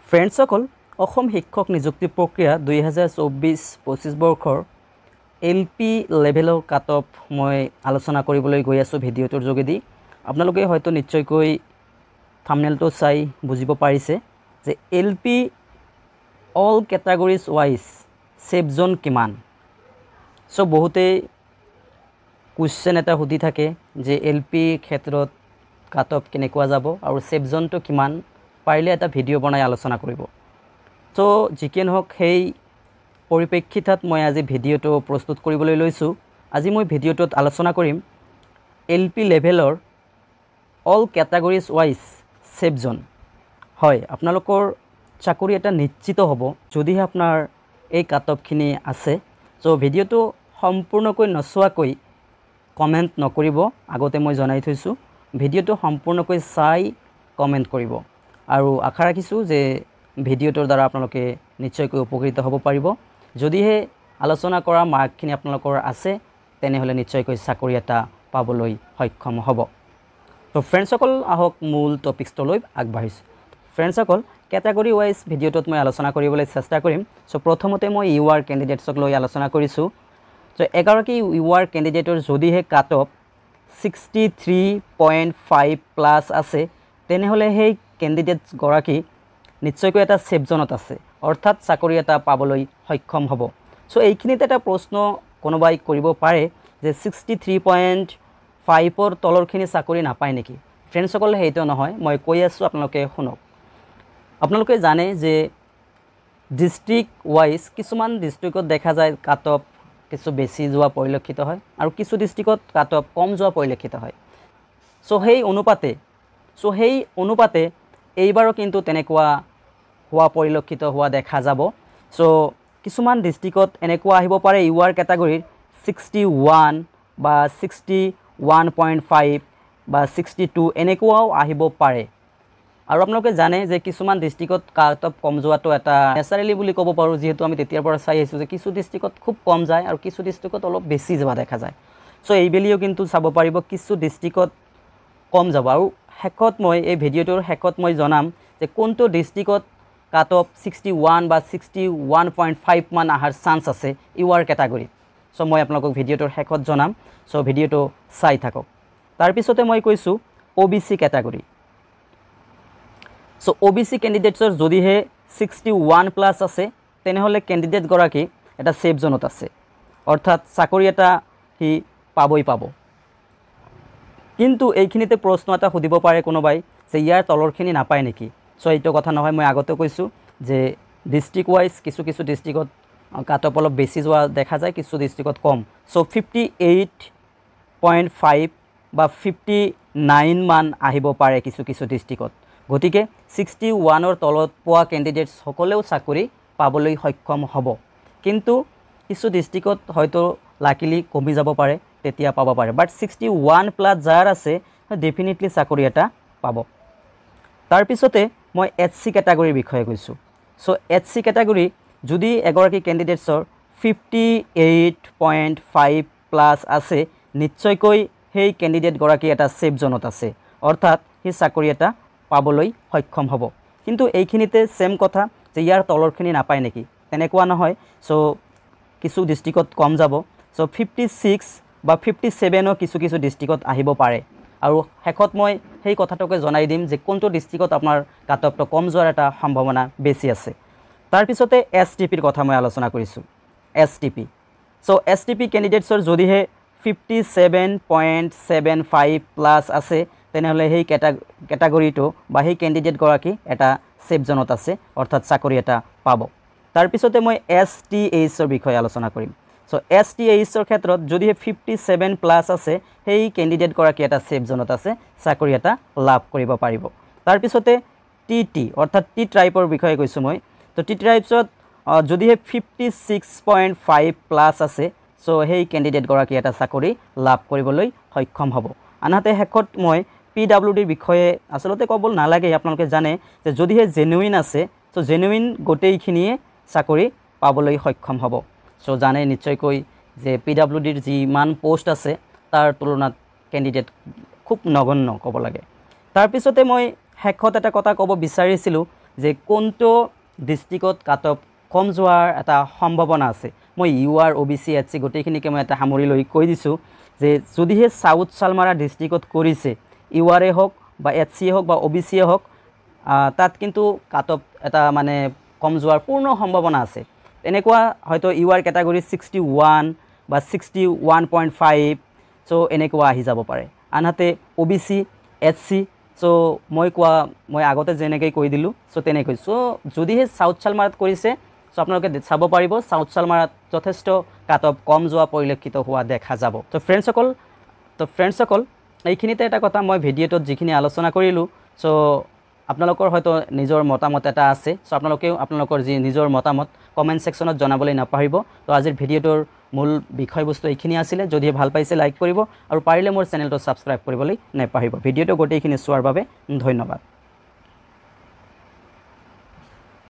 ফ্ৰেণ্ডসকল অসম শিক্ষক নিযুক্তি প্ৰক্ৰিয়া 2024-25 বৰ্ষৰ এলপি লেভেলৰ কাট অফ মই আলোচনা কৰিবলৈ গৈ আছোঁ ভিডিঅ'টোৰ যোগেদি। আপোনালোকে হয়তো নিশ্চয়কৈ থাম্বনেইলটো চাই বুজিব পাৰিছে যে এলপি অল কেটাগৰিজ ৱাইজ সেফ জোন কিমান। সো বহুতে কুৱেশ্যন এটা সুধি থাকে যে এলপি ক্ষেত্ৰত কাট অফ কেনেকুৱা যাব আৰু সেফ জোনটো কিমান, পাৰিলে এটা ভিডিঅ' বনাই আলোচনা কৰিব। তো যিকি নহওক সেই পৰিপ্ৰেক্ষিতত মই আজি ভিডিঅ'টো প্ৰস্তুত কৰিবলৈ লৈছোঁ। আজি মই ভিডিঅ'টোত আলোচনা কৰিম এলপি লেভেলৰ অল কেটাগৰিজ ৱাইজ সেফ জোন। হয়, আপোনালোকৰ চাকৰি এটা নিশ্চিত হ'ব যদিহে আপোনাৰ এই কাট অফখিনি আছে। তো ভিডিঅ'টো সম্পূৰ্ণকৈ নচোৱাকৈ কমেণ্ট নকৰিব, আগতে মই জনাই থৈছোঁ। ভিডিঅ'টো সম্পূৰ্ণকৈ চাই কমেণ্ট কৰিব আৰু আশা ৰাখিছোঁ যে ভিডিঅ'টোৰ দ্বাৰা আপোনালোকে নিশ্চয়কৈ উপকৃত হ'ব পাৰিব। যদিহে আলোচনা কৰা মাৰ্কখিনি আপোনালোকৰ আছে তেনেহ'লে নিশ্চয়কৈ চাকৰি এটা পাবলৈ সক্ষম হ'ব। তো ফ্ৰেণ্ডসকল আহক মূল টপিকছটোলৈ আগবাঢ়িছোঁ। ফ্ৰেণ্ডসকল কেটাগৰী ৱাইজ ভিডিঅ'টোত মই আলোচনা কৰিবলৈ চেষ্টা কৰিম। চ' প্ৰথমতে মই ইউআৰ কেণ্ডিডেটছক লৈ আলোচনা কৰিছোঁ। চ' এগৰাকী ইউআৰ কেণ্ডিডেটৰ যদিহে কাট অফ 63.5 প্লাছ আছে তেনেহ'লে সেই কেণ্ডিডেটছগৰাকী নিশ্চয়কৈ এটা সেফ জোনত আছে, অৰ্থাৎ চাকৰি এটা পাবলৈ সক্ষম হ'ব। চ' এইখিনিতে এটা প্ৰশ্ন কোনোবাই কৰিব পাৰে যে 63.5ৰ তলৰখিনি চাকৰি নাপায় নেকি? ফ্ৰেণ্ডসকল সেইটো নহয়, মই কৈ আছোঁ, আপোনালোকে শুনক। আপোনালোকে জানে যে ডিষ্ট্ৰিক্ট ৱাইজ কিছুমান ডিষ্ট্ৰিক্টত দেখা যায় কাট অফ কিছু বেছি যোৱা পৰিলক্ষিত হয় আৰু কিছু ডিষ্ট্ৰিক্টত কাট অফ কম যোৱা পৰিলক্ষিত হয়। চ' সেই অনুপাতে এইবাৰো কিন্তু তেনেকুৱা হোৱা পৰিলক্ষিত হোৱা দেখা যাব। চ' কিছুমান ডিষ্ট্ৰিক্টত এনেকুৱা আহিব পাৰে ইউআৰ কেটাগৰীৰ 61 বা 61.5 বা 62 এনেকুৱাও আহিব পাৰে। আৰু আপোনালোকে জানে যে কিছুমান ডিষ্ট্ৰিক্টত কাট অফ কম যোৱাটো এটা নেচাৰেলি বুলি ক'ব পাৰোঁ, যিহেতু আমি তেতিয়াৰ পৰা চাই আহিছোঁ যে কিছু ডিষ্ট্ৰিক্টত খুব কম যায় আৰু কিছু ডিষ্ট্ৰিক্টত অলপ বেছি যোৱা দেখা যায়। চ' এইবেলিও কিন্তু চাব পাৰিব কিছু ডিষ্ট্ৰিক্টত কম যাব। আৰু শেষত মই এই ভিডিঅ'টোৰ শেষত মই জনাম যে কোনটো ডিষ্ট্ৰিক্টত কাট অফ 61 বা 61.5 মান অহাৰ চান্স আছে ইউআৰ কেটাগৰীত। চ' মই আপোনালোকক ভিডিঅ'টোৰ শেষত জনাম। চ' ভিডিঅ'টো চাই থাকক। তাৰপিছতে মই কৈছোঁ OBC কেটাগৰী। চ' OBC কেণ্ডিডেটছৰ যদিহে 61 প্লাছ আছে তেনেহ'লে কেণ্ডিডেটগৰাকী এটা সেফ জোনত আছে, অৰ্থাৎ চাকৰি এটা সি পাব। কিন্তু এইখিনিতে প্ৰশ্ন এটা সুধিব পাৰে কোনোবাই যে ইয়াৰ তলৰখিনি নাপায় নেকি? চ' এইটো কথা নহয়, মই আগতে কৈছোঁ যে ডিষ্ট্ৰিক্ট ৱাইজ কিছু ডিষ্ট্ৰিক্টত কাট অফ অলপ বেছি যোৱা দেখা যায়, কিছু ডিষ্ট্ৰিক্টত কম। চ' 58.5 বা 59 মান আহিব পাৰে কিছু ডিষ্ট্ৰিক্টত। গতিকে 61ৰ তলত পোৱা কেণ্ডিডেটছসকলেও চাকৰি পাবলৈ সক্ষম হ'ব। কিন্তু কিছু ডিষ্ট্ৰিক্টত হয়তো লাকিলি কমি যাব পাৰে, তেতিয়া পাব পাৰে। বাট 61 প্লাছ যাৰ আছে ডেফিনেটলি চাকৰি এটা পাব। তাৰপিছতে মই HC কেটাগৰীৰ বিষয়ে কৈছোঁ। চ' HC কেটাগৰী যদি এগৰাকী কেণ্ডিডেটছৰ 58.5 প্লাছ আছে নিশ্চয়কৈ সেই কেণ্ডিডেটগৰাকী এটা সেফ জোনত আছে, অৰ্থাৎ সেই চাকৰি এটা পাবলৈ সক্ষম হ'ব। কিন্তু এইখিনিতে ছেম কথা যে ইয়াৰ তলৰখিনি নাপায় নেকি? তেনেকুৱা নহয়। চ' কিছু ডিষ্ট্ৰিক্টত কম যাব। চ' 56 বা 57ও কিছু ডিষ্ট্ৰিক্টত আহিব পাৰে। আৰু শেষত মই সেই কথাটোকে জনাই দিম যে কোনটো ডিষ্ট্ৰিক্টত আপোনাৰ কাট অফটো কম যোৱাৰ এটা সম্ভাৱনা বেছি আছে। তাৰপিছতে STPৰ কথা মই আলোচনা কৰিছোঁ। STP। চ' STP কেণ্ডিডেটছৰ যদিহে 57.75 প্লাছ আছে তেনেহ'লে সেই কেটাগৰীটো বা সেই কেণ্ডিডেটগৰাকী এটা সেফ জোনত আছে, অৰ্থাৎ চাকৰি এটা পাব। তাৰপিছতে মই STHৰ বিষয়ে আলোচনা কৰিম। চ' STHৰ ক্ষেত্ৰত যদিহে 57 প্লাছ আছে সেই কেণ্ডিডেটগৰাকী এটা সেফ জোনত আছে, চাকৰি এটা লাভ কৰিব পাৰিব। তাৰপিছতে TT অৰ্থাৎ T ট্ৰাইবৰ বিষয়ে কৈছোঁ মই। তো T ট্ৰাইবছত যদিহে 56.5 প্লাছ আছে চ' সেই কেণ্ডিডেটগৰাকী এটা চাকৰি লাভ কৰিবলৈ সক্ষম হ'ব। আনহাতে শেষত মই PWDৰ বিষয়ে আচলতে ক'ব নালাগে, আপোনালোকে জানে যে যদিহে জেনুইন আছে চ' জেনুইন গোটেইখিনিয়ে চাকৰি পাবলৈ সক্ষম হ'ব। চ' জানে নিশ্চয়কৈ যে PWDৰ যিমান পোষ্ট আছে তাৰ তুলনাত কেণ্ডিডেট খুব নগণ্য ক'ব লাগে। তাৰপিছতে মই শেষত এটা কথা ক'ব বিচাৰিছিলোঁ যে কোনটো ডিষ্ট্ৰিক্টত কাট অফ কম যোৱাৰ এটা সম্ভাৱনা আছে মই UR OBC HC গোটেইখিনিকে মই এটা সামৰি লৈ কৈ দিছোঁ যে যদিহে সাউথ সালমাৰা ডিষ্ট্ৰিক্টত কৰিছে UR হওক বা HC হওক বা OBC হওক তাত কিন্তু কাট অফ এটা মানে কম যোৱাৰ পূৰ্ণ সম্ভাৱনা আছে এনেকুৱা হয়তো UR ক্যাটাগৰী 61 বা 61.5 সো এনেকুৱা আহি যাব পাৰে আনহাতে OBC HC সো মই আগতে যেনেকৈ কৈ দিলোঁ সো তেনেকৈ সো যদিহে সাউথ সালমাৰাত কৰিছে সো আপোনালোকে চাব পাৰিব সাউথ সালমাৰাত যথেষ্ট কাট অফ কম যোৱা পৰিলক্ষিত হোৱা দেখা যাব তো ফ্ৰেণ্ডসকল এইখিনিতে এটা কথা মই ভিডিঅ'টোত যিখিনি আলোচনা কৰিলোঁ সো আপোনালোকৰ হয়তো নিজৰ মতামত এটা আছে সো আপোনালোকৰ যি নিজৰ মতামত কমেন্ট সেকশনত জনাবলৈ নাপাহৰিব তো আজিৰ ভিডিঅ'টোৰ মূল বিষয়বস্তু এইখিনি আছিল যদি ভাল পাইছে লাইক কৰিব আৰু পাৰিলে মোৰ চেনেলটো সাবস্ক্ৰাইব কৰিবলৈ নাপাহৰিব ভিডিঅ'টো গোটেইখিনি চোৱাৰ বাবে ধন্যবাদ